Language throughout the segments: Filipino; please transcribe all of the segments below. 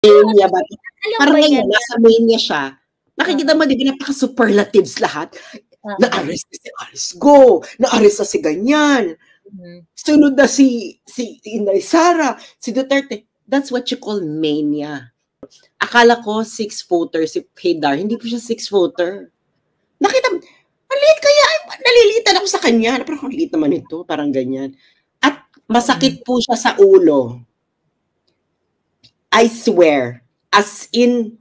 Mania ba? Alam Parang ba ngayon, yan? nasa mania siya. Nakikita mo, di ba, napaka-superlatives lahat. Na-arrest na si Alice Go, na-arrest na si ganyan. Sunod na si Inday Sara, si Duterte. That's what you call mania. Akala ko 6 voter si Haydar. Hindi po siya 6 voter. Nakita mo, maliit kaya, nalilitan ako sa kanya. Parang maliit naman ito, parang ganyan. At masakit po siya sa ulo. I swear, as in,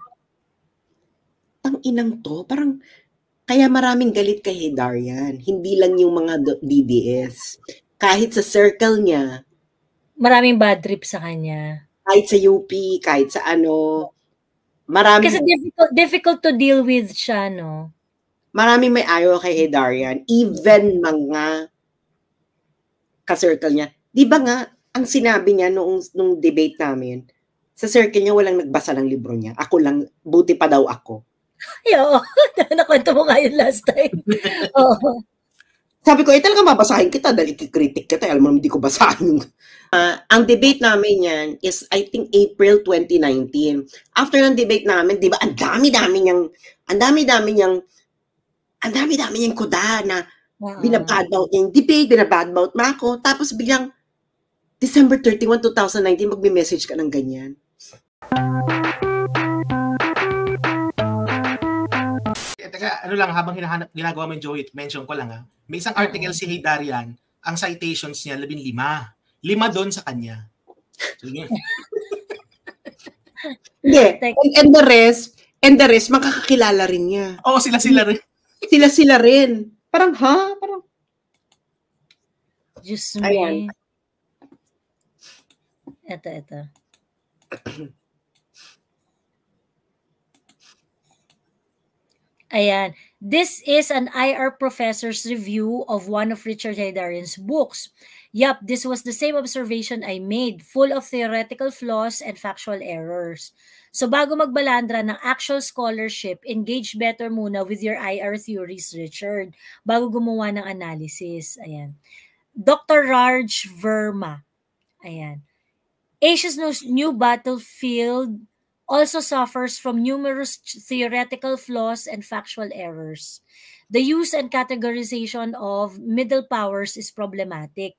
tang inang to, parang, kaya maraming galit kay Haydar yan. Hindi lang yung mga DDS. Kahit sa circle niya. Maraming bad trip sa kanya. Kahit sa UP, kahit sa ano. Marami, kasi difficult to deal with siya, no? Maraming may ayaw kay Haydar yan. Even mga ka-circle niya. Di ba nga, ang sinabi niya nung debate namin, sa circle niya walang nagbasa ng libro niya. Ako lang, buti pa daw ako. Ay, oo. Nakwento mo nga yun last time. Oo. Sabi ko, talaga mabasahin kita dahil ikikritik kita. Alam mo, hindi ko basahin. Ang debate namin yan is, I think, April 2019. After ng debate namin, di ba, ang dami-dami niyang kuda na binabadbout niya yung debate, binabadbout mo ako. Tapos biglang, December 31, 2019, magme-message ka ng ganyan. Teka, ano lang, habang ginagawa mo yung Joey, mention ko lang ha. May isang article si Haydar yan, ang citations niya, 15. 5 doon sa kanya. Sige. Hindi. And the rest, makakakilala rin niya. Oo, sila rin. Sila rin. Parang, ha? Parang, Diyos me. Ito. Ayan. This is an IR professor's review of one of Richard Haydarian's books. Yup, this was the same observation I made, full of theoretical flaws and factual errors. So bago magbalandra ng actual scholarship, engage better muna with your IR theories, Richard, bago gumawa ng analysis. Ayan. Dr. Raj Verma. Ayan. Asia's new battlefield also suffers from numerous theoretical flaws and factual errors. The use and categorization of middle powers is problematic.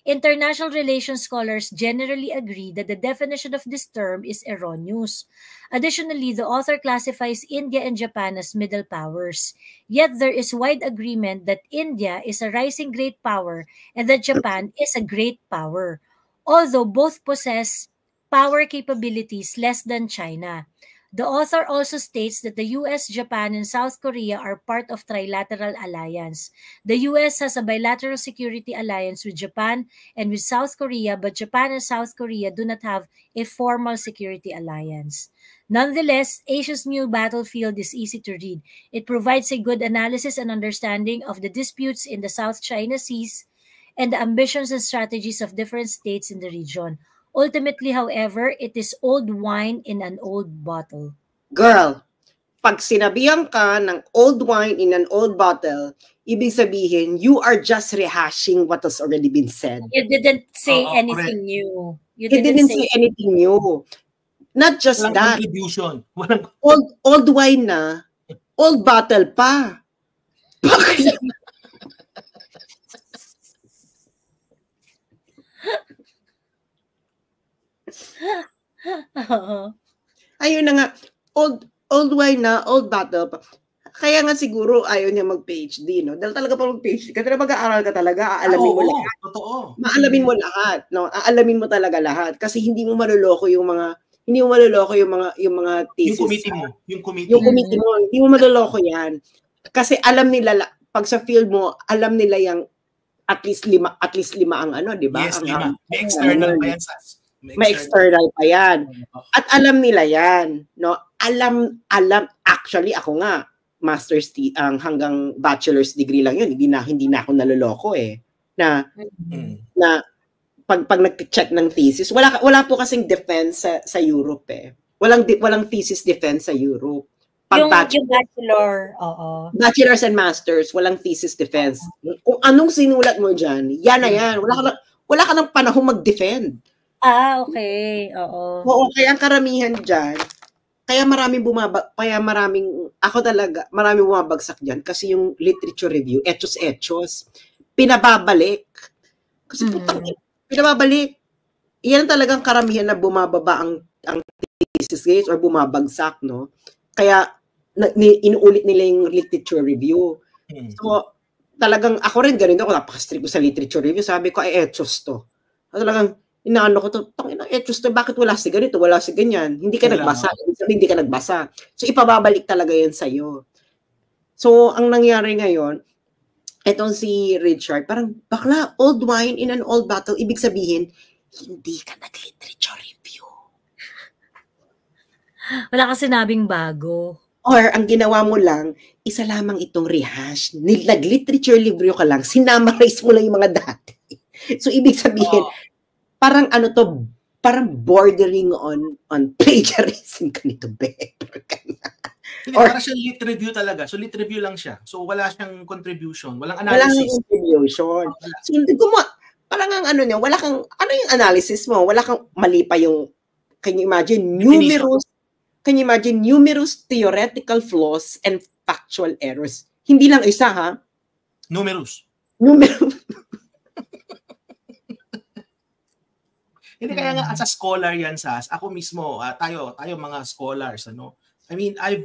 International relations scholars generally agree that the definition of this term is erroneous. Additionally, the author classifies India and Japan as middle powers. Yet there is wide agreement that India is a rising great power and that Japan is a great power, although both possess power capabilities less than China. The author also states that the US, Japan, and South Korea are part of trilateral alliance. The US has a bilateral security alliance with Japan and with South Korea, but Japan and South Korea do not have a formal security alliance. Nonetheless, Asia's new battlefield is easy to read. It provides a good analysis and understanding of the disputes in the South China Seas and the ambitions and strategies of different states in the region. Ultimately, however, it is old wine in an old bottle. Girl, pag sinabihan ka ng old wine in an old bottle, ibig sabihin, you are just rehashing what has already been said. You didn't say anything new. You didn't say anything new. Not just that. Contribution. Old wine na, old bottle pa. Bakit? Ayun na nga, old wine na, old bottle pa. Kaya nga siguro ayaw niya mag-PhD, no? Dahil talaga pa mag-PhD, kasi mag-aaral ka talaga, aalamin mo lahat. Totoo. Maalamin mo lahat, no? Aalamin mo talaga lahat kasi hindi mo maloloko yung mga thesis. Yung committee mo, hindi mo maloloko yan. Kasi alam nila, pag sa field mo, alam nila yung at least lima ang ano, di ba? Yes, lima. May external pa yan, Sas. May external pa yan. At alam nila yan, no? Alam, actually ako nga, master's hanggang bachelor's degree lang yun, hindi na ako naloloko eh. Na pag nag-check ng thesis, wala po kasing defense sa Europe eh. Walang thesis defense sa Europe. Yung bachelor, oo. Bachelors and masters, walang thesis defense. Kung anong sinulat mo diyan, yan na yan. Wala ka ng panahon mag-defend. Okay. Oo. Oo, kaya ang karamihan dyan, maraming bumabagsak dyan kasi yung literature review, etos, pinababalik. Kasi pinababalik. Yan talagang karamihan na bumababa ang thesis grades or bumabagsak, no? Kaya inuulit nila yung literature review. So, talagang ako rin ganun ako, napaka-strict ko sa literature review. Sabi ko, ay etos to. Talagang inaano ko to, tangina etos to, bakit wala si ganito, wala si ganyan? Hindi ka nagbasa. Hindi ka nagbasa. So, ipababalik talaga yan sa'yo. So, ang nangyari ngayon, etong si Richard, parang, bakla, old wine in an old bottle, ibig sabihin, hindi ka nag-literature review. Wala ka sinabing bago. Or, ang ginawa mo lang, isa lamang itong rehash. Nag-literature review ka lang, sinamarize mo lang yung mga dati. So, ibig sabihin, parang ano to, parang bordering on plagiarism ka nito, Para siya lit review talaga. So, lit review lang siya. So, wala siyang contribution. Walang analysis. Walang contribution. So, parang ang ano niya, ano yung analysis mo? Wala kang mali pa yung, can you imagine, numerous theoretical flaws and factual errors. Hindi lang isa, ha? Numerous. Hindi, kaya nga, as a scholar yan, Sas, ako mismo, tayo mga scholars, ano? I mean, I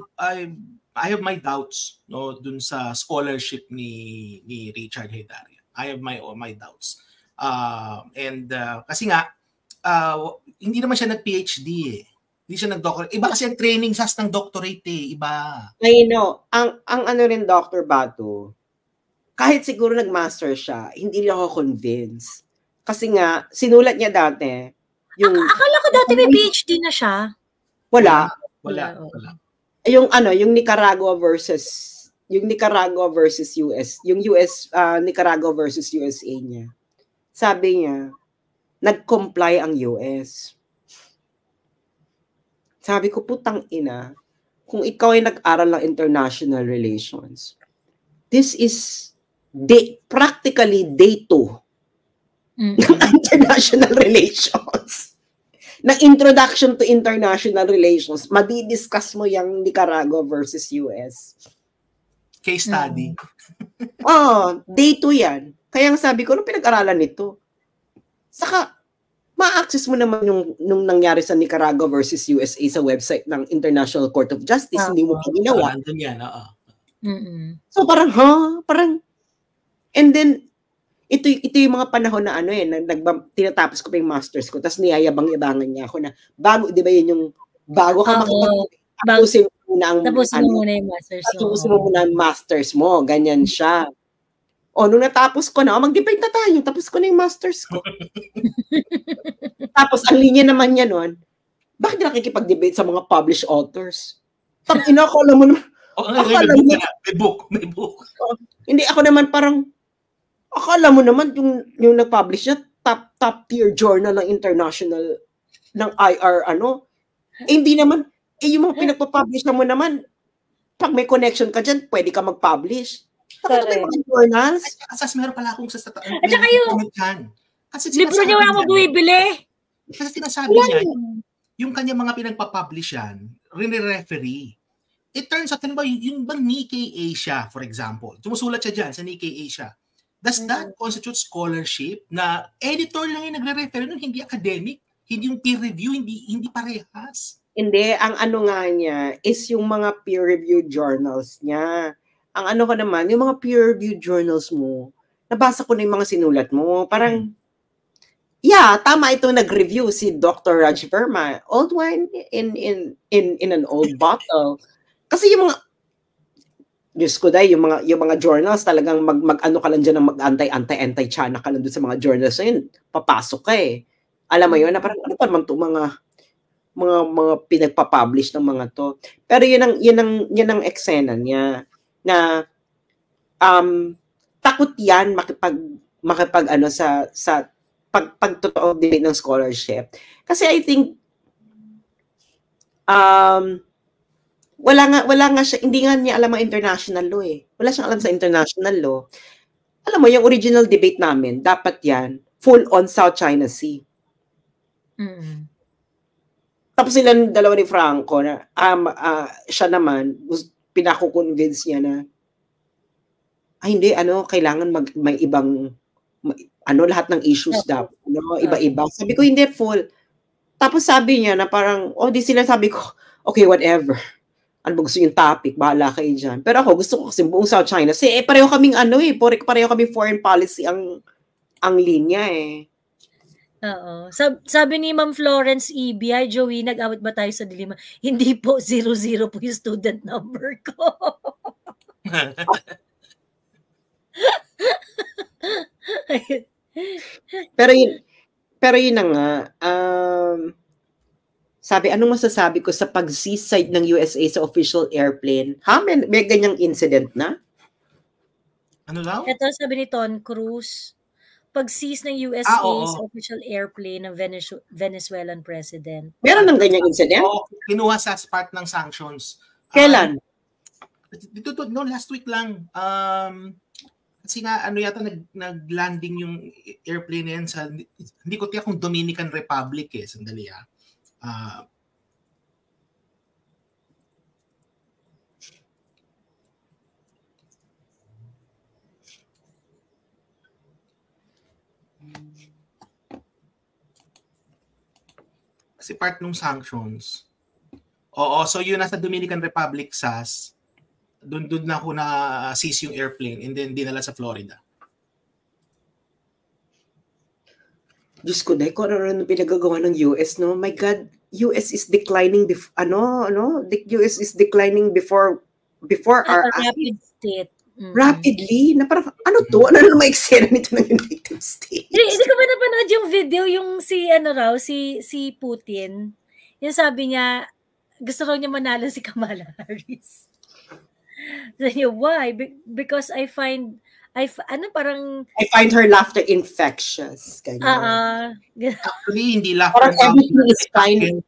have my doubts, no, dun sa scholarship ni Richard Heydarian. I have my doubts. Kasi nga, hindi naman siya nag-PhD eh. Hindi siya nag-doctorate. Iba kasi ang training Sas ng doctorate eh. Iba. I know. Ang ano rin, Dr. Bato, kahit siguro nag-master siya, hindi rin ako convinced. Kasi nga, sinulat niya dati. Akala ko dati may PhD na siya. Wala. Yung Nicaragua versus US, yung Nicaragua versus USA niya. Sabi niya, nag-comply ang US. Sabi ko, putang ina, kung ikaw ay nag-aral ng international relations, this is practically day 2 ng international relations. Na introduction to international relations, madidiscuss mo yung Nicaragua versus US. Case study. Day 2 yan. Kaya sabi ko, anong pinag-aralan nito? Saka, ma-access mo naman nung nangyari sa Nicaragua versus USA sa website ng International Court of Justice, hindi mo pa ginawa. So parang, and then, ito yung mga panahon na tinatapos ko pa yung masters ko, tapos niyayabang-yabangan niya ako na, di ba yun yung, bago ka tapusin mo muna yung masters mo. Tapusin mo muna yung masters mo, ganyan siya. Nung natapos ko na, mag-debate na tayo, tapos ko na yung masters ko. Tapos, ang linya naman niya nun, bakit nakikipag-debate sa mga published authors? Tangina ko, alam mo naman. May book. Hindi, ako naman parang, akala mo naman yung nag-publish niya, top tier journal ng international, ng IR, hindi naman, yung mga pinagpapublish mo naman, pag may connection ka dyan, pwede ka mag-publish. Bakit may mga journals? Asas, meron pala akong sa at saka libro niya wala mo bumibili. Kasi sinasabi niya, yung kanya mga pinagpapublish yan, rin-referee. It turns out, yung bang Nikkei Asia, for example, tumusulat siya dyan sa Nikkei Asia, does that constitute scholarship na editor lang yung nagre-refer nun, hindi academic, hindi yung peer review, hindi parehas? Hindi, ang nga niya is yung mga peer-reviewed journals niya. Ang ko naman, yung mga peer-reviewed journals mo, nabasa ko na yung mga sinulat mo, parang, tama itong nag-review si Dr. Raj Verma, old wine in an old bottle. Kasi yung mga, Diyos ko dahil, yung mga journals, talagang mag-ano ka lang dyan, mag-anti-China ka lang doon sa mga journals na yun, papasok ka eh. Alam mo yun, na parang, ano pa naman ito, mga pinagpapublish ng mga to. Pero yun ang eksena niya, na, takot yan makipag sa pagtotoo debate ng scholarship. Kasi I think, wala nga siya, hindi nga niya alam ang international law eh. Wala siyang alam sa international law. Alam mo, yung original debate namin, dapat yan, full on South China Sea. Tapos silang dalawa ni Franco na siya naman pinako-convince niya na hindi kailangan may ibang lahat ng issues dapat iba-iba. Sabi ko hindi full. Tapos sabi niya na parang di sila, sabi ko okay whatever. Ano ba gusto yung topic? Bahala kayo dyan. Pero ako gusto ko kasi buong South China. Kasi pareho kaming pareho kaming foreign policy ang linya eh. Oo. Sabi ni Ma'am Florence E.B., ay Joey, nag-awit ba tayo sa dilima? Hindi po, 00 po yung student number ko. Pero yun na nga, sabi, anong masasabi ko sa pag-seaside ng USA sa official airplane? May ganyang incident na? Ano daw? Ito sabi ni Ton Cruz, pag-seize ng USA sa official airplane ng Venezuelan president. Meron ng ganyang incident? Kinuha sa part ng sanctions. Kailan? Last week lang. Kasi nga, yata nag-landing yung airplane na yan sa, hindi ko tiyak kung Dominican Republic sandali kasi part ng sanctions. So yun nasa Dominican Republic, SAS. Doon na ako na-seize yung airplane and then dinala sa Florida. Diyos ko, dahil kung ano pinagagawa ng US, no? My God, US is declining, the US is declining before our rapid state. Rapidly? Na parang, ano to? Ano naman eksena nito ng United States? Hindi ko ba napanood yung video, yung si Putin, yung sabi niya, gusto raw niya manalo si Kamala Harris. Sabi niya, why? Because I find her laughter infectious. Actually, hindi laughter. Parang everything is fine.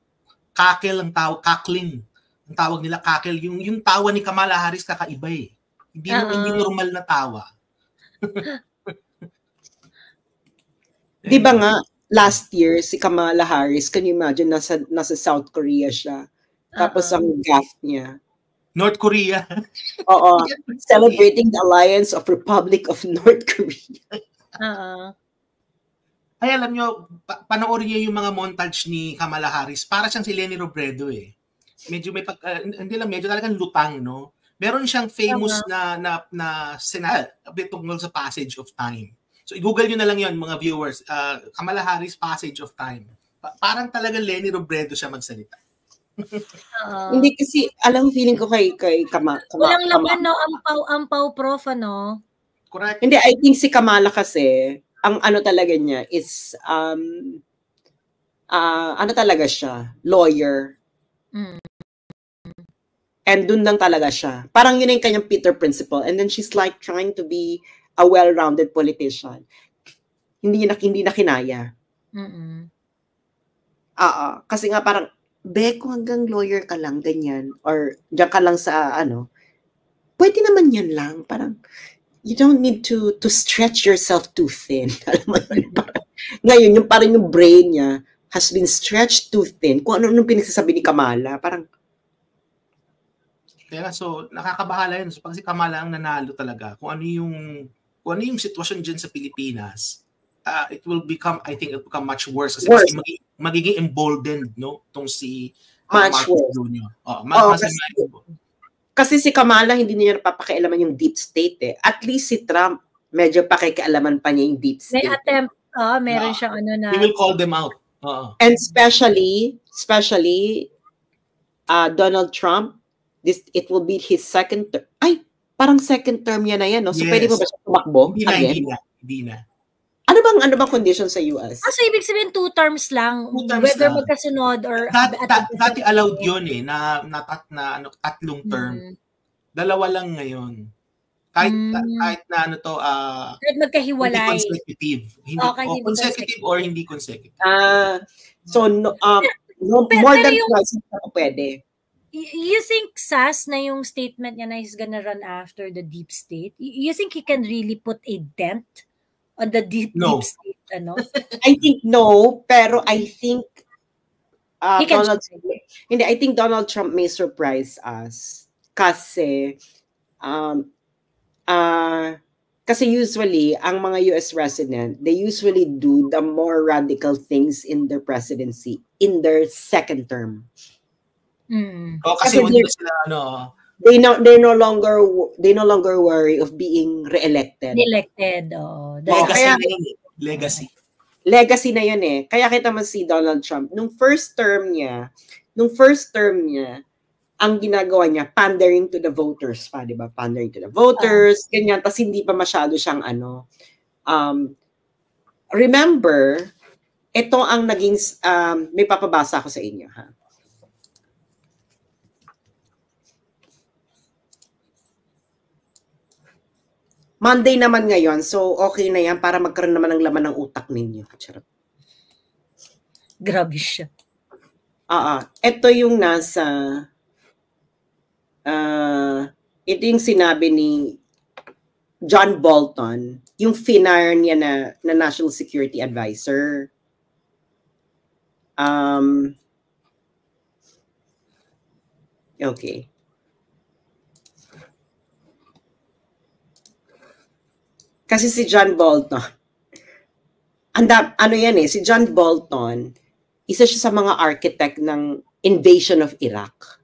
Cackle ang tawag, cackling. Ang tawag nila cackle. Yung tawa ni Kamala Harris kakaiba eh. Hindi normal na tawa. Di ba nga, last year, si Kamala Harris, can you imagine, nasa South Korea siya. Tapos ang gaffe niya. North Korea. Oo. Celebrating the alliance of Republic of North Korea. Ay, alam nyo, panoorin niyo yung mga montage ni Kamala Harris. Para siyang si Leni Robredo eh. Medyo medyo talagang lutang, no? Meron siyang famous na tungkol sa passage of time. So, i-google nyo na lang yon mga viewers. Kamala Harris, passage of time. Parang talagang Leni Robredo siya magsalita. Hindi kasi, feeling ko kay walang laban, no? Ampaw prof, no? Correct. Hindi, I think si Kamala kasi, ang talaga niya is, talaga siya? Lawyer. And dun lang talaga siya. Parang yun yung kanyang Peter principle. And then she's like trying to be a well-rounded politician. Hindi na kinaya. Kasi nga parang, kung hanggang lawyer ka lang, ganyan, or diyan ka lang sa pwede naman yan lang. Parang, you don't need to stretch yourself too thin. Alam mo yun, ngayon, parang yung brain niya has been stretched too thin. Kung ano nung pinagsasabi ni Kamala, parang, kaya so, nakakabahala yun. So, pag si Kamala ang nanalo talaga, kung ano yung sitwasyon dyan sa Pilipinas, it will become much worse kasi magiging emboldened, no? Tong si Marcos Jr. Kasi si Kamala hindi niya napapakialaman yung deep state eh. At least si Trump medyo pakikialaman pa niya yung deep state. May attempt, meron siyang na. He will call them out. And especially Donald Trump, it will be his second term. Ay, parang second term niya na yan, no? So pwede mo ba siya tumakbo? Hindi na. Ano bang condition sa US? So ibig sabihin 2 terms lang, whether magkasunod or dati allowed yun eh na tatlong term. 2 lang ngayon. Kahit na kahit magkahiwalay. Hindi consecutive or hindi consecutive. So more than twice pwede. You think SAS na yung statement niya na he's gonna run after the deep state? You think he can really put a dent on the deep state, ano? I think no, pero I think I think Donald Trump may surprise us kasi kasi usually ang mga US resident, they usually do the more radical things in their presidency in their second term. Kasi sila they no longer worry of being reelected. Legacy na yun eh. Kaya kita man si Donald Trump, nung first term niya, ang ginagawa niya, pandering to the voters pa, di ba? Pandering to the voters, ganyan. Tapos hindi pa masyado siyang remember, ito ang naging, may papabasa ako sa inyo, ha? Monday naman ngayon, so okay na yan para magkaroon naman ng laman ng utak ninyo. Charot. Grabe siya. Ito yung nasa, ito yung sinabi ni John Bolton, yung finire niya na National Security Advisor. Okay. Kasi si John Bolton, si John Bolton, isa siya sa mga architect ng invasion of Iraq.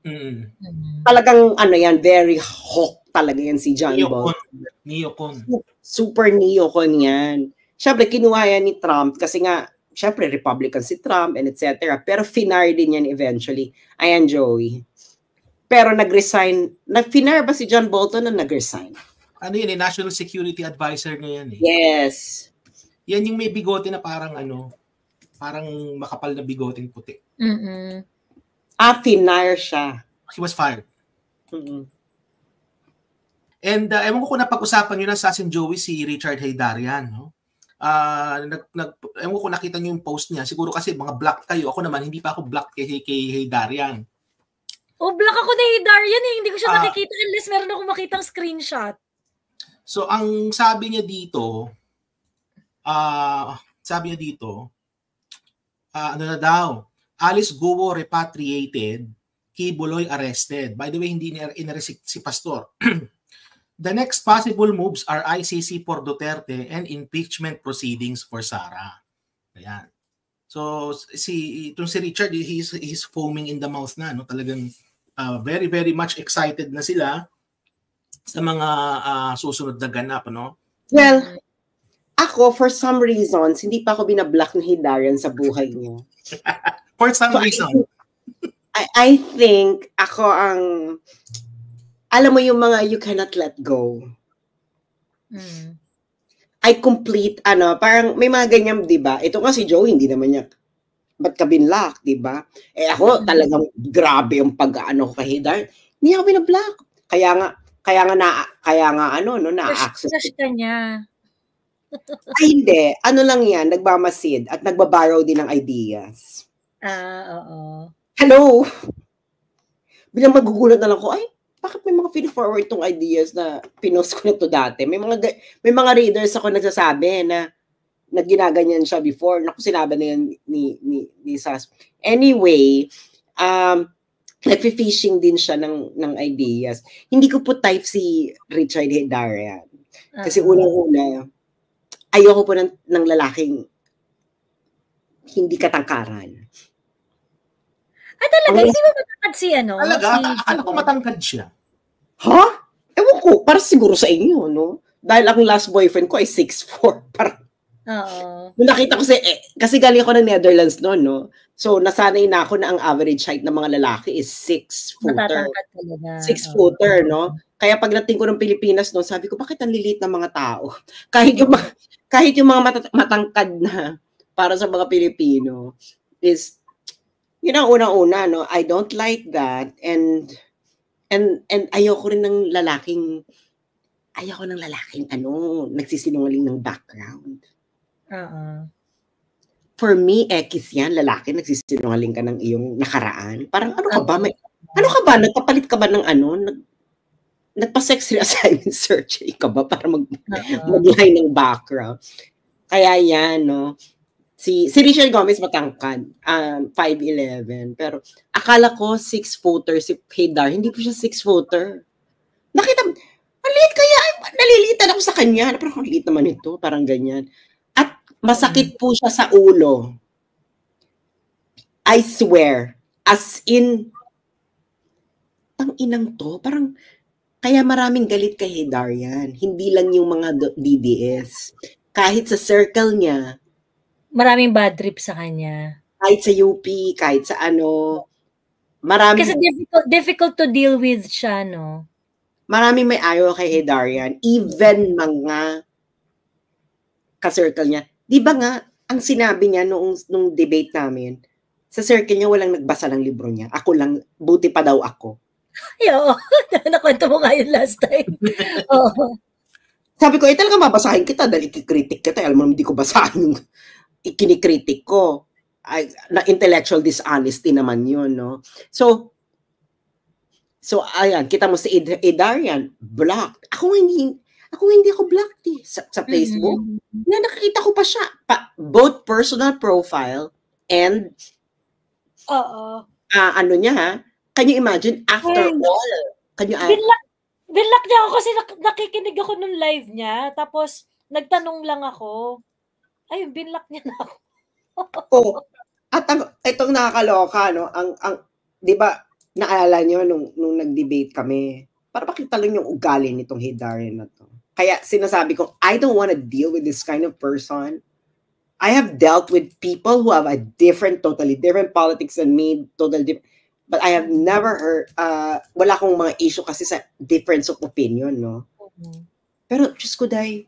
Talagang very hawk talaga yan si John Bolton. Neocon. Super neocon yan. Siyempre, kinuha yan ni Trump kasi nga, siyempre, Republican si Trump and etc. Pero finire din yan eventually. Ayan, Joey. Pero nag-resign. Finire ba si John Bolton na nag-resign? National Security Advisor na yan eh. Yes. Yan yung may bigote na parang parang makapal na bigoting puti. Finire siya. He was fired. And ewan ko kung napag-usapan nyo na sa asin, Joey, si Richard Heydarian. No? Ewan ko kung nakita nyo yung post niya. Siguro kasi mga block kayo. Ako naman, hindi pa ako block kay Heydarian. Block ako na Heydarian eh. Hindi ko siya nakikita unless meron akong makitang screenshot. So, ang sabi niya dito, Alice Guo repatriated, Kibuloy arrested. By the way, hindi niya inaresik si Pastor. The next possible moves are ICC for Duterte and impeachment proceedings for Sara. Ayan. So, itong si Richard, he's foaming in the mouth na. No? Talagang very, very much excited na sila sa mga susunod na ganap, no? Well, ako, for some reasons, hindi pa ako binablock ni Heydarian sa buhay niya. For some reason. I think ako alam mo yung mga you cannot let go. I complete, parang may mga ganyan, di ba? Ito nga si Joey, hindi naman niya, ba't ka binlock, di ba? Ako, talagang grabe yung pag-ano kay Heydarian. Hindi ako binablock. Kaya nga na-access. Crush ka niya. Ay, hindi. Ano lang yan, nagbamasid at nagbaborrow din ng ideas. Oo. Hello? Bilang magugulat na lang ko, bakit may mga feed-forward tong ideas na pinost ko na to dati? May mga readers ako nagsasabi na ginaganyan siya before. Naku, sinabi na yan ni Sas. Anyway, nagfi-fishing din siya ng ideas. Hindi ko po type si Richard Heydarian. Kasi unang-una, ayoko po ng lalaking hindi katangkaran. Talaga? Hindi mo matangkad si Talaga? Akala ko matangkad siya. Ha? Ewan ko. Para siguro sa inyo, no? Dahil ang last boyfriend ko ay 6'4". Nung nakita ko kasi galing ako ng Netherlands noon, no? So, nasanay na ako na ang average height ng mga lalaki is 6'footer. 6'footer, no? Kaya pagdating ko ng Pilipinas, no, sabi ko, bakit ang lilit ng mga tao? Kahit yung mga matangkad na para sa mga Pilipino is, yun ang unang-una, no? I don't like that. And ayoko rin ng lalaking, nagsisinungaling ng background. For me, X yan, lalaki, nagsisinungaling ka ng iyong nakaraan. Parang ano ka ba? Nagpapalit ka ba ng nagpa-sex reassignment surgery ka ba para mag-line ng background? Kaya yan, no? Si Richard Gomez matangkad, 5'11", pero akala ko 6-footer si Haydar. Hindi po siya 6-footer. Nakita, maliit kaya, nalilitan ako sa kanya. Parang ang liit naman ito, parang ganyan. At masakit po siya sa ulo. I swear, as in, ang inang to, parang, kaya maraming galit kay Haydar yan. Hindi lang yung mga DDS. Kahit sa circle niya, maraming bad trip sa kanya. Kahit sa UP, kahit sa ano, marami. Kasi difficult to deal with siya, no? Maraming may ayaw kay Haydarian. Even mga ka-circle niya. Di ba nga, ang sinabi niya nung debate namin, sa circle niya walang nagbasa ng libro niya. Ako lang, buti pa daw ako. Oo, nakwento mo nga yun last time. Oo. Sabi ko, talaga mabasahin kita dahil ikikritik kita. Alam mo, hindi ko basahin yung ikinikritik ko. Na intellectual dishonesty naman yun, no? So ayan, kita mo si Haydarian, blocked. Ako hindi ako blocked sa Facebook. Na nakikita ko pa siya. Both personal profile and ano niya, ha? Can you imagine, after all, binlock niya ako kasi nakikinig ako nung live niya. Tapos, nagtanong lang ako. Ayun, binlock niya na ako. At itong nakakaloka, no? Di ba, naalala niyo nung nag-debate kami, para pakita lang yung ugali nitong Haydarian na to. Kaya sinasabi ko, I don't want to deal with this kind of person. I have dealt with people who have a totally different politics than me, totally different. But I have never heard, wala akong mga issue kasi sa difference of opinion, no? Pero, Diyos ko, Day,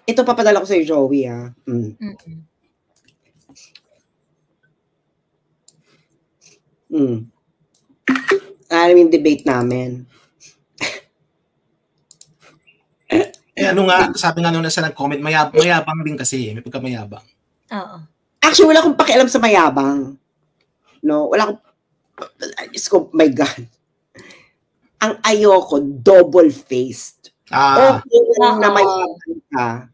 ito papadala ko sa'yo, Joey, ha? Alam yung debate namin. Ano nga, sabi nga nung nasa nag-comment, mayabang din kasi, may pagkamayabang. Oo. Actually, wala akong pakialam sa mayabang. No, wala akong, my God. Ang ayoko, double-faced. Okay na mayabang ka,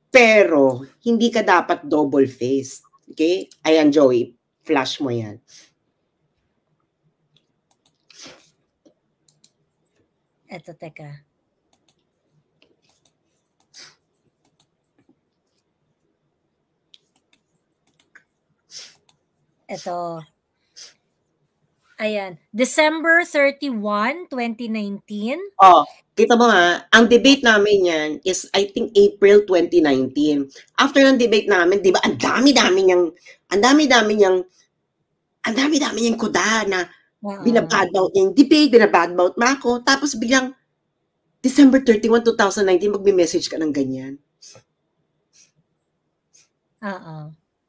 pero hindi ka dapat double-faced. Okay? Ayan, Joey, flash mo yan. Eto, teka. Ito. Ayan. December 31, 2019. Kita mo ha, ang debate namin yan is I think April 2019. After ng debate namin, di ba, ang dami-dami niyang kuda na binabadmouth niya yung debate, binabadmouth mo ako, tapos biglang December 31, 2019, magme-message ka ng ganyan.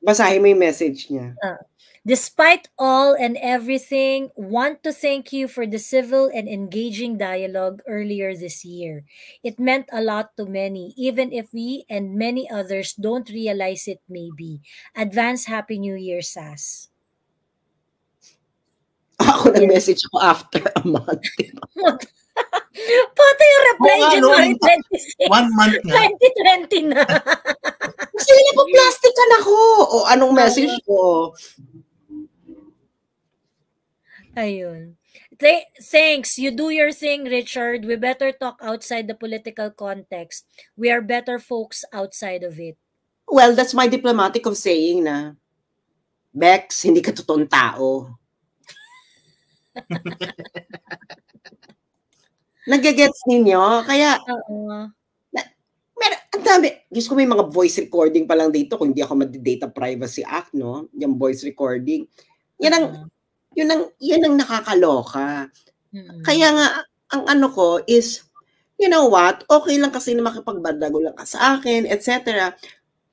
Basahin mo yung message niya. Despite all and everything, want to thank you for the civil and engaging dialogue earlier this year. It meant a lot to many, even if we and many others don't realize it maybe. Advance Happy New Year, Sas. Ako nag-message ako after a month. Pati yung reply, January 26. 1 month na. 2020 na. Kasi napag-plastikan ako. O anong message ko? Ayun. Thanks. You do your thing, Richard. We better talk outside the political context. We are better folks outside of it. Well, that's my diplomatic of saying na, Bex, hindi ka totoong tao. Nagagets ninyo? Kaya, ang dami. Diyos ko, may mga voice recording pa lang dito kung hindi ako mag-Data Privacy Act, no? Yung voice recording. Yan ang nakakaloka. Kaya nga, ang ano ko is, you know what, okay lang kasi na makipagbadago lang ka sa akin, etc.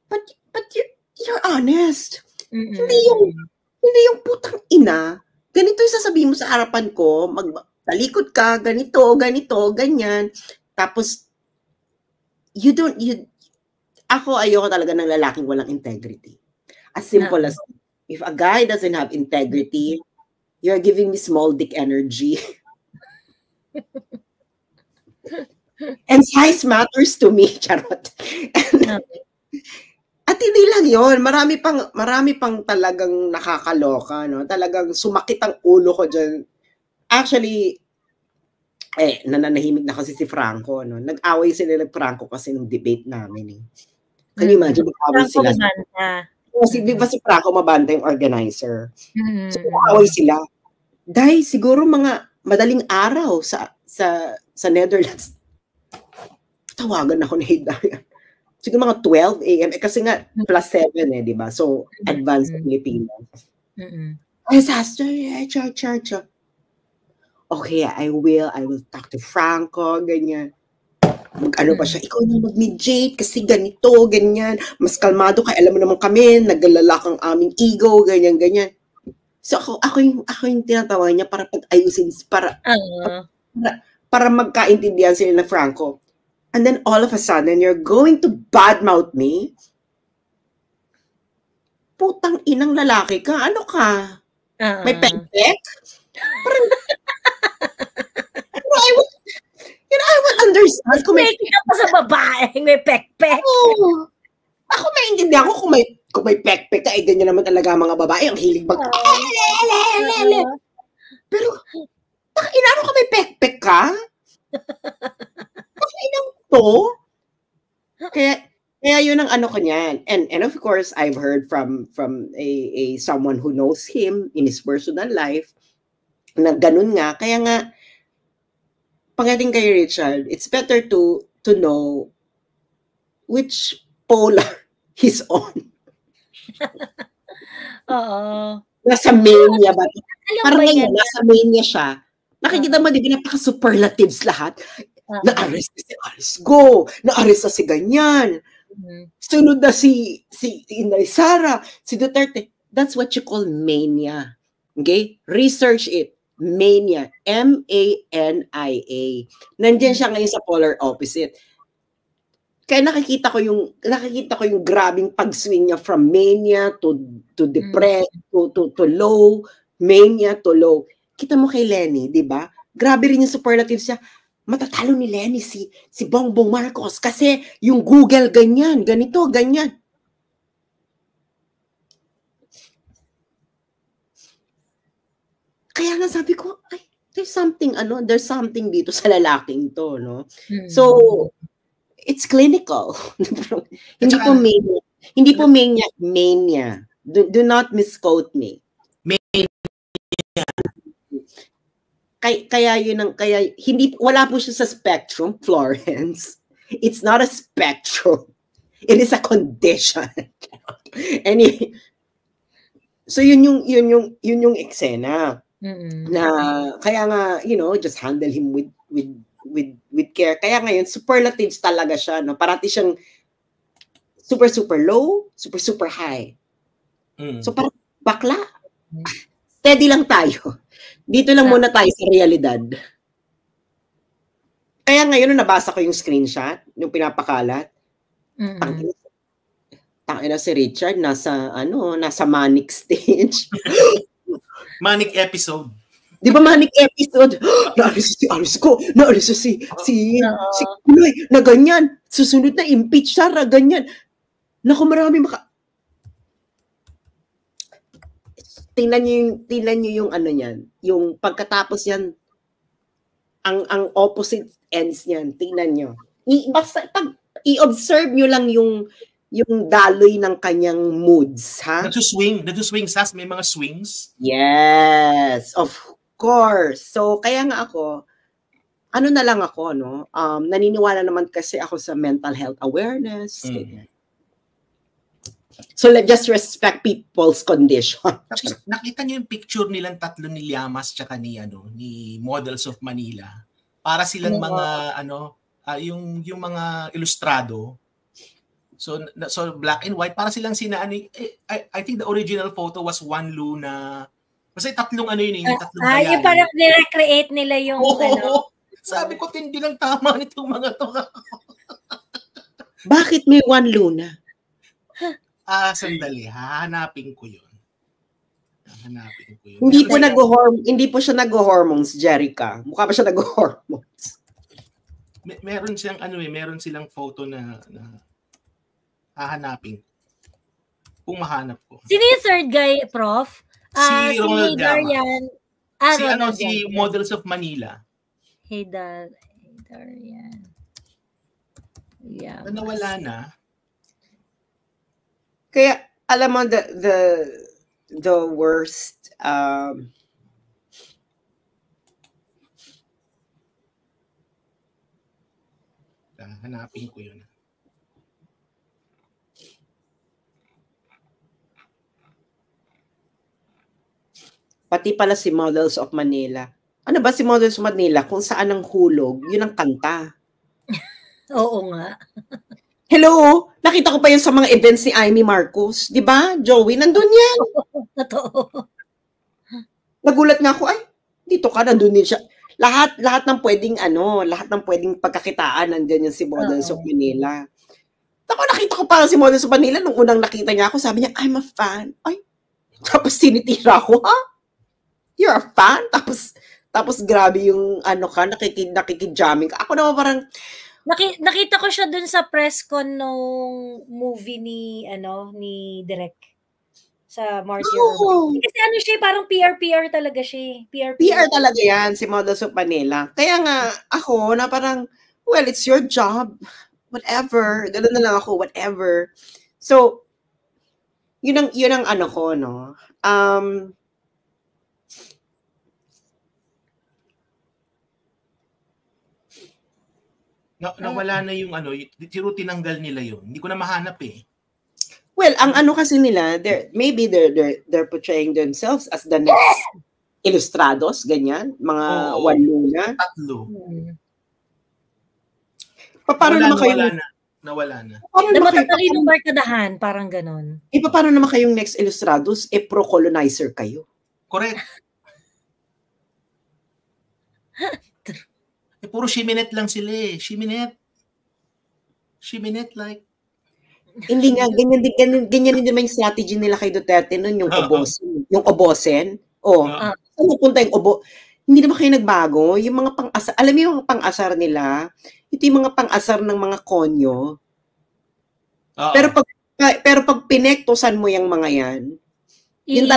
But you're honest. Hindi yung putang ina. Ganito yung sasabihin mo sa harapan ko, talikod ka, ganito, ganyan. Tapos, ako ayoko talaga ng lalaking walang integrity. As simple as, if a guy doesn't have integrity, you're giving me small dick energy. And size matters to me, charot. At hindi lang yon, marami pang talagang nakakaloka, no? Talagang sumakit ang ulo ko dyan. Actually, nananahimik na kasi si Franco, no? Nag-away sila ng Franco kasi nung debate namin, eh. Can you imagine, nag-away sila. Kasi di ba si Franco Mabanta yung organizer? So, nag-away sila. Dahil siguro mga madaling araw sa Netherlands, tawagan ako ni Hidayat. Siguro mga 12 a.m. kasi nga plus 7 di ba? So, advanced Pilipinas. I asked her, okay, I will talk to Franco, ganyan. Mag-ano pa siya, ikaw na mag-mediate kasi ganito, ganyan. Mas kalmado ka, alam mo naman kami, naglalak ang aming ego, ganyan. So, ako yung tinatawag niya para pag-ayusin, para magkaintindihan sila na Franco. And then all of a sudden, you're going to badmouth me? Putang inang lalaki ka. Ano ka? May pek-pek? Parang, I would understand kung may ka pa sa babae, may pek-pek. Oh, ako maintindihan ko kung may pek-pek ka, ganyan naman talaga mga babae, ang hilig Pero, ano ka may pek-pek ka? Inang to? Kaya yun ang ano ko niyan. And of course, I've heard from a someone who knows him in his personal life na ganun nga. Kaya nga, pagdating kay Richard, it's better to know which polar he's on. Oo. Nasa mania ba? Parang ngayon, nasa mania siya. Nakikita mo, di ba, napaka-superlatives lahat. Na-arrest si Alice Go, na-arrest si ganyan. Sunod na si Inday Sara, si Duterte. That's what you call mania. Okay? Research it. Mania. M-A-N-I-A. Nandiyan siya ngayon sa polar opposite. Kaya nakikita ko yung grabing pag-swing niya from mania to depressed, to low, mania to low. Kita mo kay Lenny, di ba? Grabe rin yung superlatives siya. Matatalo ni Lenny si Bongbong Marcos kasi yung Google ganyan, ganito, ganyan. Kaya nga sabi ko, ay, there's something dito sa lalaking to, no? So, it's clinical. Hindi po mania. Do not misquote me. Kaya wala po siya sa spectrum, Florence. It's not a spectrum. It is a condition. Anyway, so yun yung eksena. Na kaya nga, just handle him with care. Kaya ngayon superlatives talaga siya, no? Parati siyang super low, super high. So parang bakla. Steady lang tayo. Dito lang muna tayo sa realidad. Kaya ngayon, nabasa ko yung screenshot, yung pinapakalat. Tangina si Richard, nasa manic stage. Manic episode. Di ba manic episode? Naalis si Alice Go, naalis si Kuloy, na ganyan. Susunod na impeach Sara, ganyan. Naku, marami tingnan niyo yung ano niyan, yung pagkatapos yan, ang opposite ends niyan, tingnan niyo. Basta i-observe niyo lang yung daloy ng kanyang moods, ha? Nagsuswing, Sas, may mga swings? Yes, of course. So, kaya nga ako, na lang ako, no? Naniniwala naman kasi ako sa mental health awareness, ganyan. So let's just respect people's condition. Nakita niyo yung picture nilang tatlo ni Llamas tsaka ni Models of Manila. Para silang mga yung mga ilustrado. So black and white, para silang I think the original photo was one Luna. Kasi tatlong yung tatlong bayani. Yung parang ni-recreate nila yung Sabi ko, hindi lang tama nitong mga to. Bakit may one Luna? Sandali, hahanapin ko yun. Hindi po siya nag-hormones, Jerica. Mukha ba siya nag-hormones? Meron siyang meron silang photo na hahanapin. Kung mahanap ko. Sino yung third guy, Prof? Si Ronald Gama. Si Models of Manila. Heydarian. Yeah. Nawala na. Kaya, alam mo, the worst, hanapin ko yun. Pati pala si Models of Manila. Ano ba si Models of Manila? Kung saan ang hulog, yun ang kanta. Oo nga. Hello? Nakita ko pa yun sa mga events ni Amy Marcos. Di ba? Joey, nandun yan. Totoo. Nagulat nga ako, ay, dito ka, nandun din siya. Lahat ng pwedeng lahat ng pwedeng pagkakitaan, nandiyan yung si Models of Manila. Ako, nakita ko pa si Models of Manila nung unang nakita niya ako, sabi niya, I'm a fan. Ay, tapos tinitira ko, ha? You're a fan? Tapos grabe yung nakikijaming ka. Ako naman parang nakita ko siya dun sa press con nung movie ni Direk sa Marty Urban. Kasi siya, parang PR talaga siya. PR talaga yan, si Models of Manila. Kaya nga, ako na parang, well, it's your job. Whatever. Ganun na lang ako, whatever. So, yun ang ko, no? Nawala na yung tiro tinanggal nila yun. Hindi ko na mahanap eh. Well, ang kasi nila, they're portraying themselves as the next Ilustrados, ganyan, mga Wanluna. Tatlo. Paano naman kayo? Nawala na. Matatalino barkadahan, parang ganon. Paano naman kayong next Ilustrados? Pro-colonizer kayo. Correct. Puro Shiminette lang sila eh. Shiminette like. Hindi nga, ganyan din naman yung strategy nila kay Duterte noon, yung obosin. Yung obosen. Saan napunta yung obo? Hindi naman kayo nagbago. Yung mga pang-asar, alam mo yung pang-asar nila? Ito yung mga pang-asar ng mga konyo. Pero pag pinektosan mo yung mga yan, yun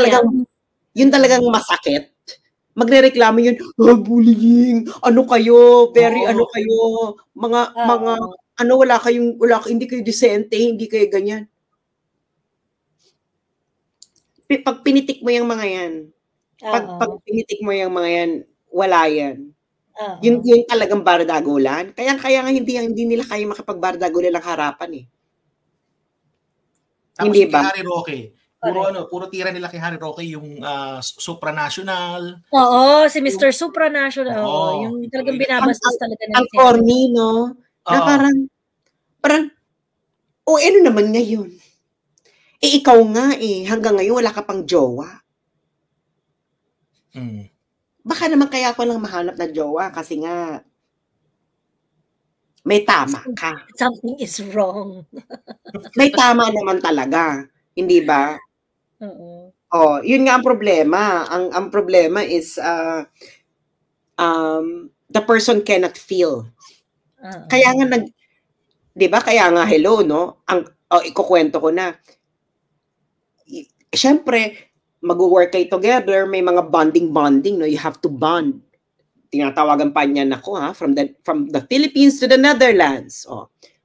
talagang masakit. Magrereklamo yun, bullying, kayo, kayo, mga, hindi kayo decente, hindi kayo ganyan. Pag pinitik mo yung mga yan, pag pinitik mo yung mga yan, wala yan. Yun talagang bardagulan. Kaya nga hindi nila kaya makapagbardagulan ng harapan eh. Tapos hindi ba? Harry Roque. Puro tira nila kay Harry Roque yung supranational. Oo, si Mr. Supranational. Yung talagang binabastos talaga nila. Ang corny, no? Na parang, ano naman ngayon? Ikaw nga hanggang ngayon wala ka pang jowa. Baka naman kaya ako lang mahanap na jowa kasi nga may tama ka. Something is wrong. May tama naman talaga. Hindi ba? Yun nga ang problema. Ang problema is the person cannot feel. Kaya nga 'di ba? Kaya nga hello, no? Ikukwento ko na. Siyempre, mag-work kayo together, may mga bonding, no? You have to bond. Tinatawagan pa niya nako from the Philippines to the Netherlands.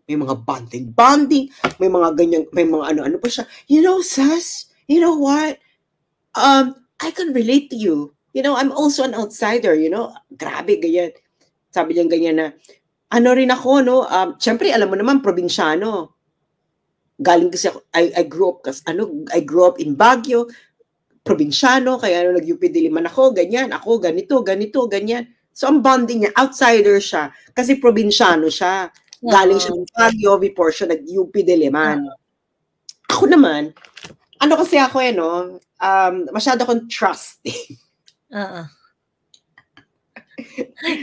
May mga bonding, may mga ganyan, may mga ano pa siya. You know, Sas, you know what? I can relate to you. You know, I'm also an outsider, you know. Grabe, ganyan. Sabi niya ganyan na, rin ako, no? Siyempre, alam mo naman, probinsyano. Galing kasi ako, I grew up in Baguio, probinsyano, kaya nag-UP Diliman ako, ganyan, ako, ganito, ganyan. So, ang bonding niya, outsider siya, kasi probinsyano siya. Galing siya ng Baguio before siya nag-UP Diliman. Ako naman, kasi ako no? Masyado akong trusting.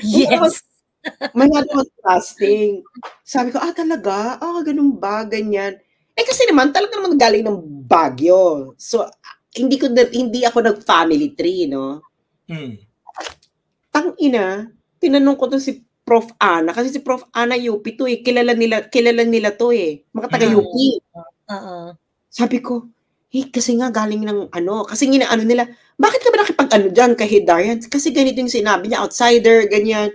Yes. Masyado akong trusting. Sabi ko, talaga? Ganun ba? Ganyan. Kasi naman, talaga naman galing ng Baguio. So, hindi ako nag-family tree, no? Tangina, tinanong ko to si Prof. Ana, kasi si Prof. Ana UP to kilala nila to mga taga-UP. Sabi ko, kasi nga galing ng kasi ginaano nila, bakit ka ba nakipag-ano dyan kay Hidarian? Kasi ganito yung sinabi niya, outsider, ganyan.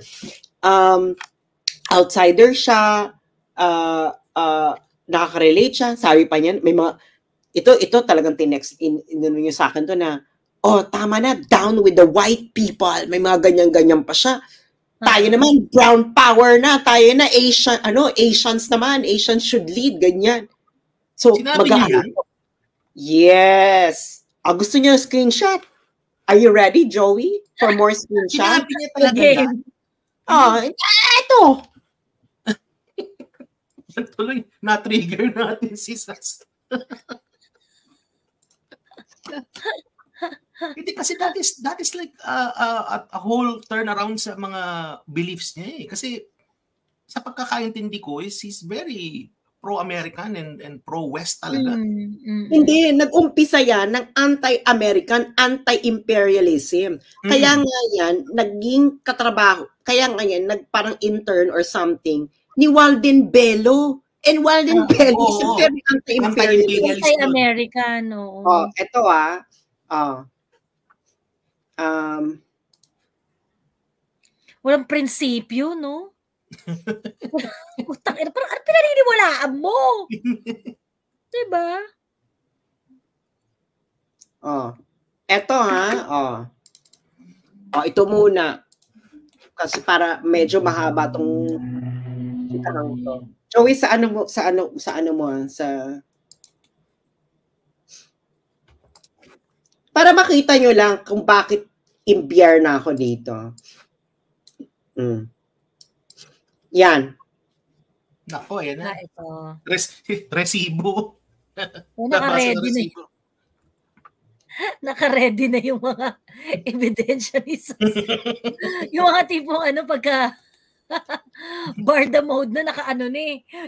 Outsider siya, nakaka-relate siya. Sabi pa niyan, may mga, ito talagang tinext niyo sa akin to na, tama na, down with the white people. May mga ganyan-ganyan pa siya. Tayo naman, brown power na. Tayo na, Asians naman. Asians should lead, ganyan. So, sinabi niya yan? Yes. Gusto niyo screenshot? Are you ready, Joey? For more screenshot? Sinabi niya talaga yan? Ito. Tuloy, na-trigger natin si Sas. Hindi kasi that is like a whole turnaround sa mga beliefs niya eh. Kasi sa pagkakaintindi ko is he's very pro-American and pro-West talaga. Hindi, nag-umpisa yan ng anti-American, anti-imperialism. Kaya nga yan, naging katrabaho, kaya nga yan, parang intern or something, ni Walden Bello. And Walden Bello is very anti-imperialist. Anti-American, ito walang prinsipyo, no? Putang ina, parang pinaniniwalaan mo. Diba? Eto ito muna. Kasi para medyo mahaba tong tanong to. Joey, sa para makita nyo lang kung bakit imbyar na ako dito. Yan. Nako, yan na. Ito. Resibo. Naka-ready na. Naka-ready na yung mga ebidensya ni Sas. Yung mga tipong pagka Barda mode na naka-ano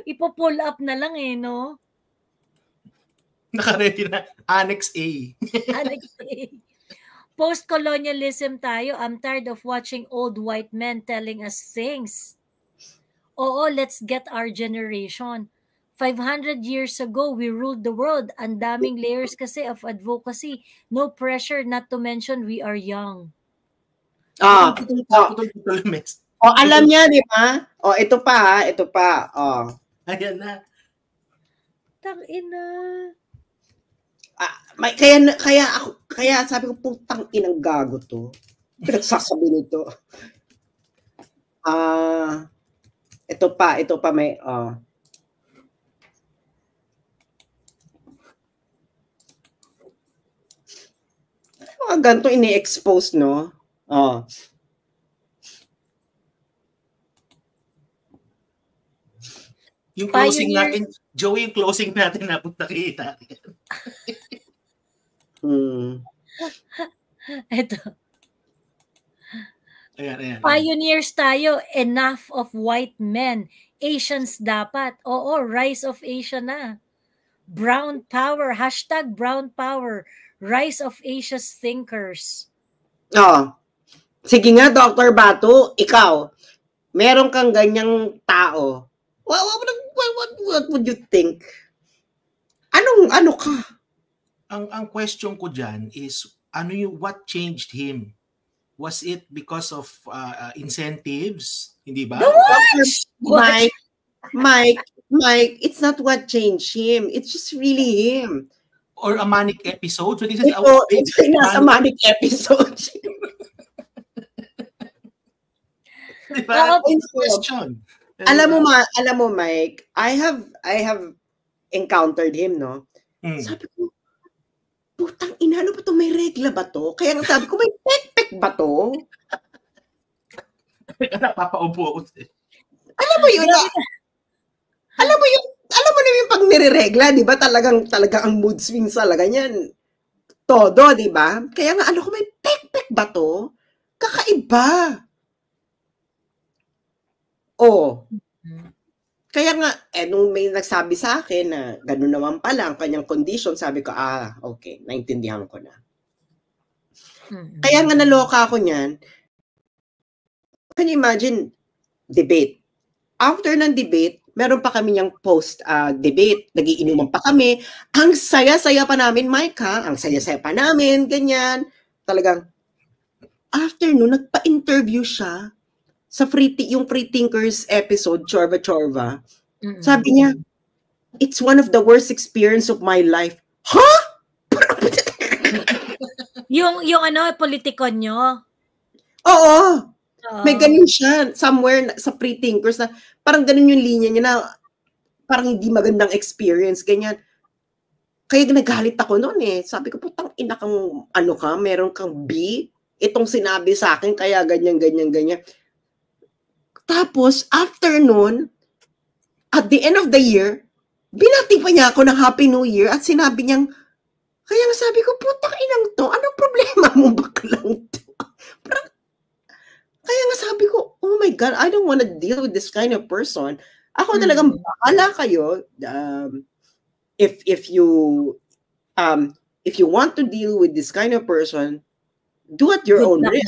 ipo-pull up na lang no? Naka-ready na. Annex A. Annex A. Post-colonialism tayo. I'm tired of watching old white men telling us things. Let's get our generation. 500 years ago, we ruled the world. Ang daming layers kasi of advocacy. No pressure, not to mention we are young. Alam niya, di ba? Ito pa. Ayan na. Tangina. Kaya sabi ko, putang inang gago to. Pinagsasabi nito. Ito pa may ganito ini-expose, no? Yung closing natin, Joey, yung closing natin napunta kita. Ito. Ayan. Pioneers tayo, enough of white men. Asians dapat. Rise of Asia na. Brown power, #brown power. Rise of Asia's thinkers. Sige nga, Dr. Batu, ikaw, meron kang ganyang tao. What would you think? Ano ka? Ang question ko dyan is, what changed him? Was it because of incentives? Hindi ba? Mike, it's not what changed him. It's just really him. Or a manic episode? So this is a manic episode. Diba? Question. Alam mo, Mike, I have encountered him, no? Sabi ko, putang ina, ano ba to? May regla ba to? Kaya nga sabi ko, may pek-pek ba to? Napapaupo ako. Alam mo yun na yung pag nire-regla, di ba? Talagang ang mood swings talaga niyan. Todo, di ba? Kaya nga, may pek-pek ba to? Kakaiba. Kaya nga, nung may nagsabi sa akin na gano'n naman pala ang kanyang condition, sabi ko, okay, naintindihan ko na. Kaya nga naloka ako niyan. Can you imagine, debate. After ng debate, meron pa kami yung post-debate. Nagiinuman pa kami. Ang saya-saya pa namin, Mike, ha? Ang saya-saya pa namin, ganyan. Talagang, after nun, nagpa-interview siya sa yung Free Thinkers episode, Chorva Chorva. Sabi niya, it's one of the worst experience of my life. Huh? yung politikon nyo? Oo. May ganun siya somewhere sa Free Thinkers na parang ganun yung linya niya na parang hindi magandang experience, ganyan. Kaya nagalit ako noon eh. Sabi ko, putang ina kang meron kang B. Itong sinabi sa akin, kaya ganyan. Tapos, after noon, at the end of the year, binati pa niya ako ng Happy New Year at sinabi niyang, kaya nga sabi ko, putang inang to, anong problema mo baklang to? Parang, kaya nga sabi ko, oh my God, I don't want to deal with this kind of person. Ako talagang bahala kayo. If you want to deal with this kind of person, do at your own risk.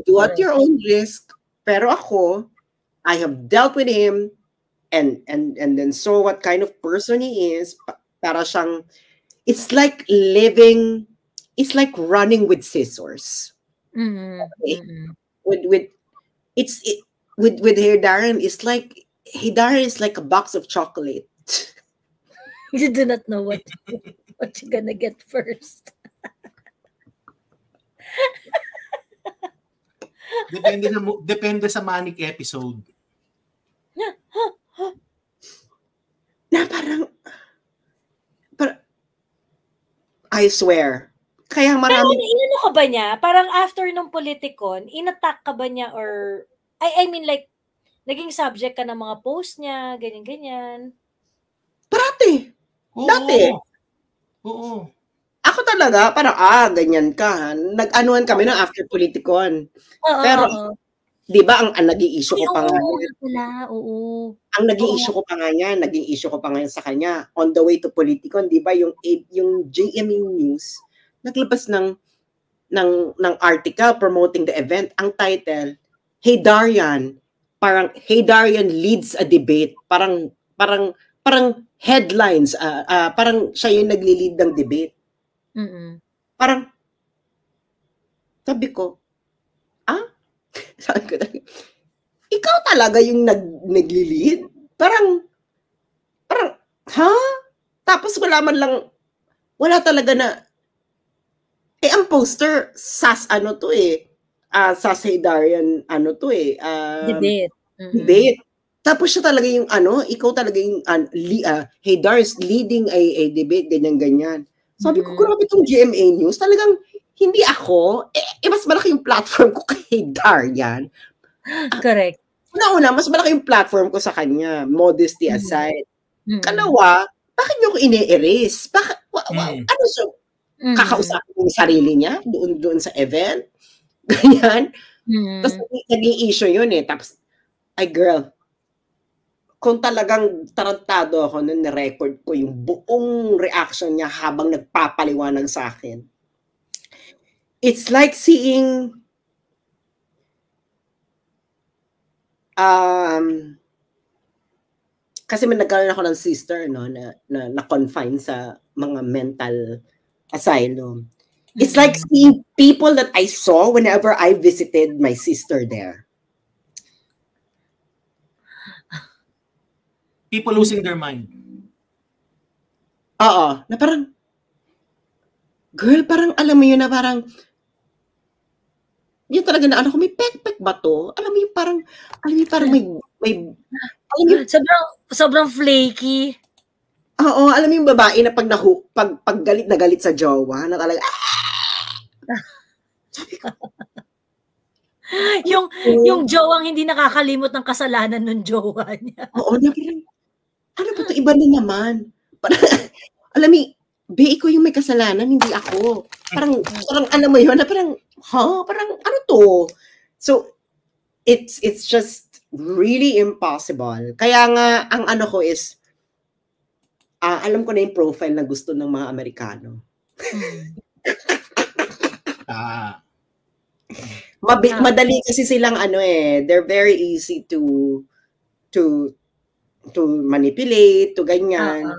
Do at your own risk. Pero ako, I have dealt with him and then saw what kind of person he is. Para siyang, it's like running with scissors. Okay? With Darren, it's like Darren is like a box of chocolate. You do not know what you're gonna get first. Depende sa Manic episode. Na parang I swear. Kaya marami. Inano ka ba niya? Parang after nung Politikon, inattack ka ba niya or I mean like naging subject ka ng mga post niya, ganyan. Parati. Dati. Oo. Ako talaga, parang, ganyan ka. Nag-anuhan kami ng after Politikon. Pero, di ba, ang naging issue ko pa nga yan. Ang naging issue ko pa nga yan, sa kanya. On the way to Politikon, di ba, yung GMA News, naglabas ng article promoting the event. Ang title, Hey Darian, parang, Hey Darian leads a debate. Parang headlines, parang siya yung nagli-lead ng debate. Parang, sabi ko, sabi ko, ikaw talaga yung nagli-lead? Parang, ha? Tapos wala talaga na, ang poster, SAS SAS Hey Darian, debate. Debate. Tapos siya talaga yung ikaw talaga yung Hey Darian's leading a debate, ganyan. Sabi ko, grabe itong GMA News. Talagang, hindi ako. Mas malaki yung platform ko kay Darian. Correct. Una, mas malaki yung platform ko sa kanya. Modesty aside. Kalawa, bakit niyo ko ine-erase? Ano siya? Kakausapin yung sarili niya doon sa event? Ganyan. Tapos, naging issue yun eh. Tapos, girl, kung talagang tarantado ako nung na-record ko yung buong reaction niya habang nagpapaliwanag sa akin. It's like seeing kasi may nagkaroon ako ng sister na confine sa mga mental asylum. It's like seeing people that I saw whenever I visited my sister there. People losing their mind. Oo. Na parang, girl, parang alam mo yun na parang, yun talaga na, may pek-pek ba to? Alam mo yung parang may sobrang flaky. Oo, alam mo yung babae na pag galit na galit sa jowa, na talaga, yung jowang hindi nakakalimot ng kasalanan ng jowa niya. Oo, na parang, ano ba ito? Iba na naman. Parang, alam mo, iko yung may kasalanan, hindi ako. Parang alam mo yun, na parang, parang, ano to? So, it's just really impossible. Kaya nga, ang ko is, alam ko na yung profile na gusto ng mga Amerikano. Madali kasi silang they're very easy to to manipulate, to ganyan,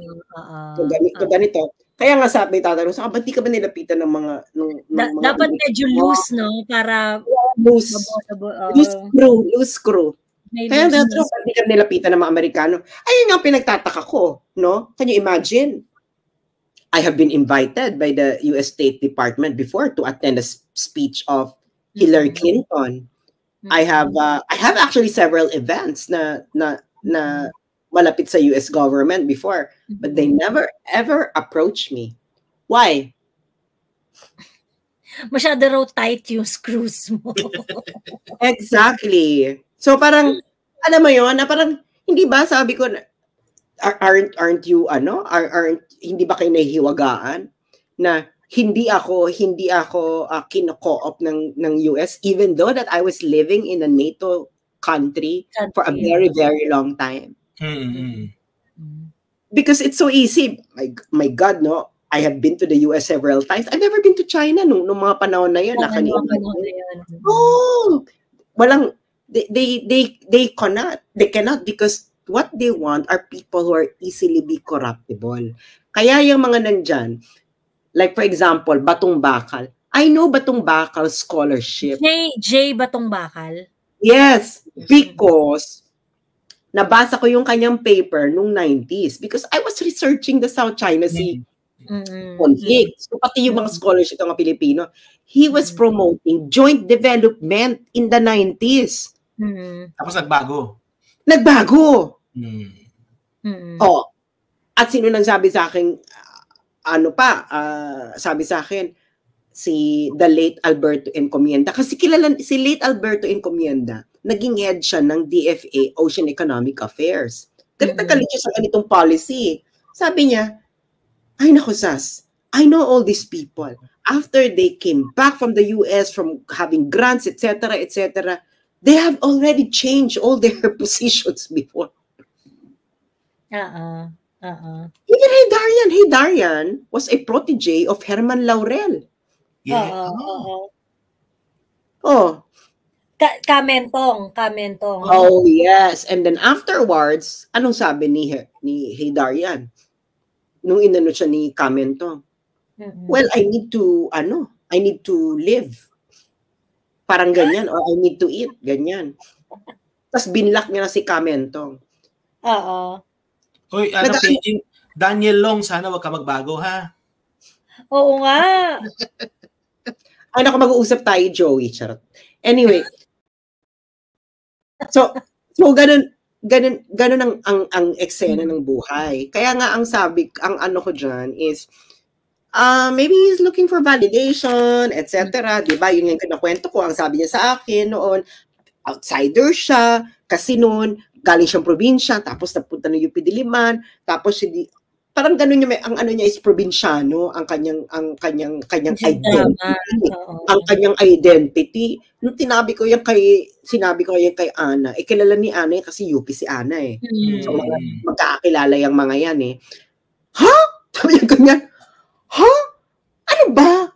to ganito. Kaya nga sabi tatanong, so ba't di ka ba nilapitan ng mga mga dapat medyo loose, no? Para loose screw. Kaya dapat ba't di ka nilapitan ng mga Amerikano? Ayun nga pinagtataka ko, no? Can you imagine? I have been invited by the US State Department before to attend a speech of Hillary Clinton. I have actually several events na malapit sa US government before, but they never ever approached me. Why? Masyado raw tight yung screws mo. Exactly. So parang, alam mo yun, na parang, hindi ba sabi ko, aren't you, hindi ba kayo nahihiwagaan na hindi ako kino-co-op ng US, even though that I was living in a NATO country for a very, very long time. Because it's so easy. My God, no? I have been to the US several times. I've never been to China nung mga panahon na yun. Oh, walang, they cannot because what they want are people who are easily be corruptible. Kaya yung mga nandyan, like for example, Batong Bakal. I know Batong Bakal scholarship. J. Batong Bakal? Yes, because nabasa ko yung kanyang paper nung 90s because I was researching the South China Sea conflict. So pati yung mga scholarship ng mga Pilipino, he was promoting joint development in the 90s. Tapos nagbago. Oh. At sino nang sabi sa akin, sabi sa akin, the late Alberto Encomienda. Kasi kilala si late Alberto Encomienda, naging head siya ng DFA, Ocean Economic Affairs. Galit na galit siya sa ganitong policy. Sabi niya, ay naku Sas, I know all these people. After they came back from the US, from having grants, etc., they have already changed all their positions before. Even Heydarian was a protege of Herman Laurel. Yeah. Kamentong. Oh, yes. And then afterwards, anong sabi ni Heydarian? Nung inano siya ni Kamentong. Well, I need to live. Parang ganyan. Or I need to eat. Ganyan. Tapos binlock niya na si Kamentong. Hoy, Daniel Long, sana wag ka magbago, ha? Oo nga. Ay, naku, mag-uusap tayo, Joey. Charot. Anyway. So ganun ang eksena ng buhay. Kaya nga ang ano ko dyan is, maybe he's looking for validation, etc. Diba? Yun yung kinakwento ko. Ang sabi niya sa akin noon, outsider siya, kasi noon, galing siyang probinsya, tapos napunta ng UP Diliman, tapos hindi, parang ganun yung ang ano niya is probinsyano, ang kanyang identity. Ang kanyang identity. Nung sinabi ko yan kay Ana, kilala ni Ana kasi UP si Ana eh. So magkakakilala yung mga yan eh. Ha? Sabi niya ganyan. Ha? Ano ba?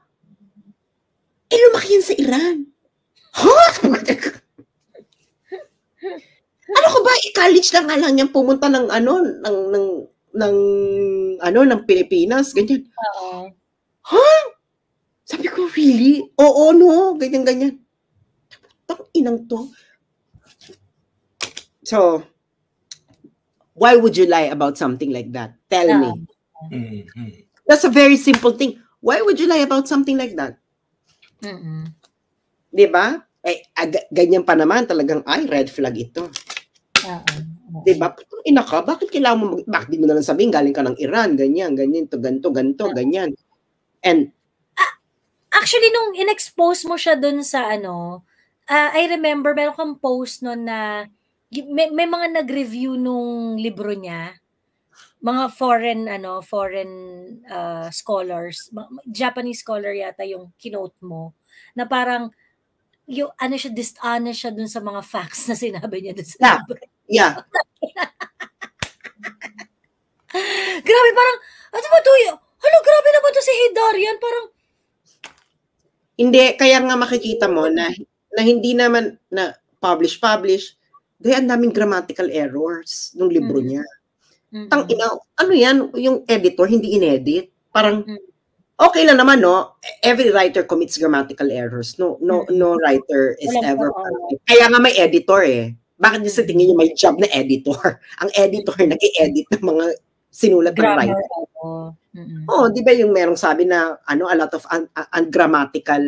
Lumaki yan sa Iran. Ha? Ano ko ba? I-college lang nga lang yan pumunta ng ng Pilipinas, ganyan. Ha? Sabi ko, really? Oo, no? Ganyan. Tapos inang to. So, why would you lie about something like that? Tell me. That's a very simple thing. Why would you lie about something like that? Diba? Ganyan pa naman talagang, red flag ito. Diba? Ina ka, bakit kailangan mo, bakit di mo na lang sabihin, galing ka ng Iran, ganyan, to, ganito, ganyan. And, actually, nung in-expose mo siya dun sa I remember, meron kang post nun na, may mga nag-review nung libro niya, mga foreign scholars, Japanese scholar yata yung kinote mo, na parang, yung dishonest siya dun sa mga facts na sinabi niya dun sa libro. Yeah. Grabe, parang, grabe naman to si Heydarian, parang, hindi, kaya nga makikita mo na hindi naman na publish, Dahil ang daming grammatical errors nung libro niya. Mm. Tangina, ano yan, yung editor, hindi inedit. Parang, okay lang naman, no? Every writer commits grammatical errors. No writer is ever perfect. Kaya nga may editor eh. Bakit niyo sa tingin niyo may job na editor? Ang editor nag-i-edit ng mga sinulat ng writer. Oh, di ba yung merong sabi na a lot of ungrammatical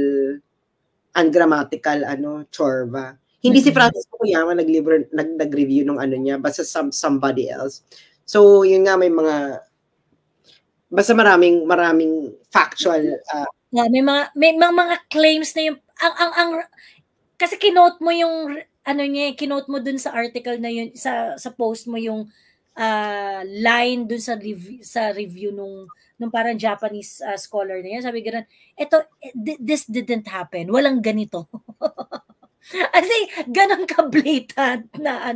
chorba. Hindi si Francis Fukuyama nag-review nung niya, basta somebody else. So, yun nga, may mga basta maraming factual may mga claims na yung kasi kinote mo yung kinote mo dun sa article na yun, sa post mo yung line dun sa review nung parang Japanese scholar na yan. Sabi gano'n, this didn't happen. Walang ganito. Kasi ganun ka-blatant na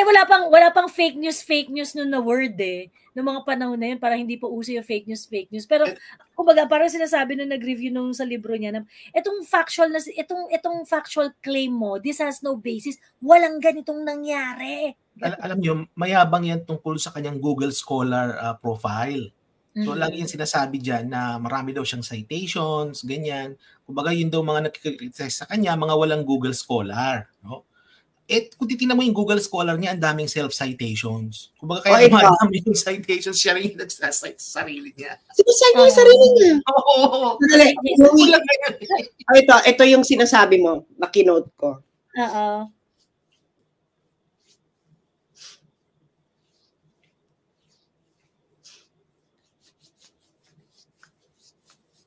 wala pang fake news nun na word noong mga panahon na yun, para hindi pa uso yung fake news. Pero kumbaga parang sinasabi nung nag-review nung sa libro niya na itong factual claim mo, this has no basis, walang ganitong nangyari. Alam niyo, mayabang yan tungkol sa kanyang Google Scholar profile. So, lagi yung sinasabi dyan na marami daw siyang citations, ganyan. Kumbaga, yun daw mga nakikriticize sa kanya, mga walang Google Scholar. No? Kung titignan mo yung Google Scholar niya, ang daming self-citations. Kumbaga, kaya marami yung citations, siya rin yung nagsasite sa sarili niya. Sinasite niya yung sarili niya. Oo. Ito yung sinasabi mo, na kinote ko. Oo.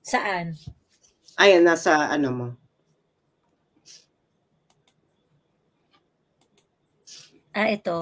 Saan? Ayan, nasa mo. Ito.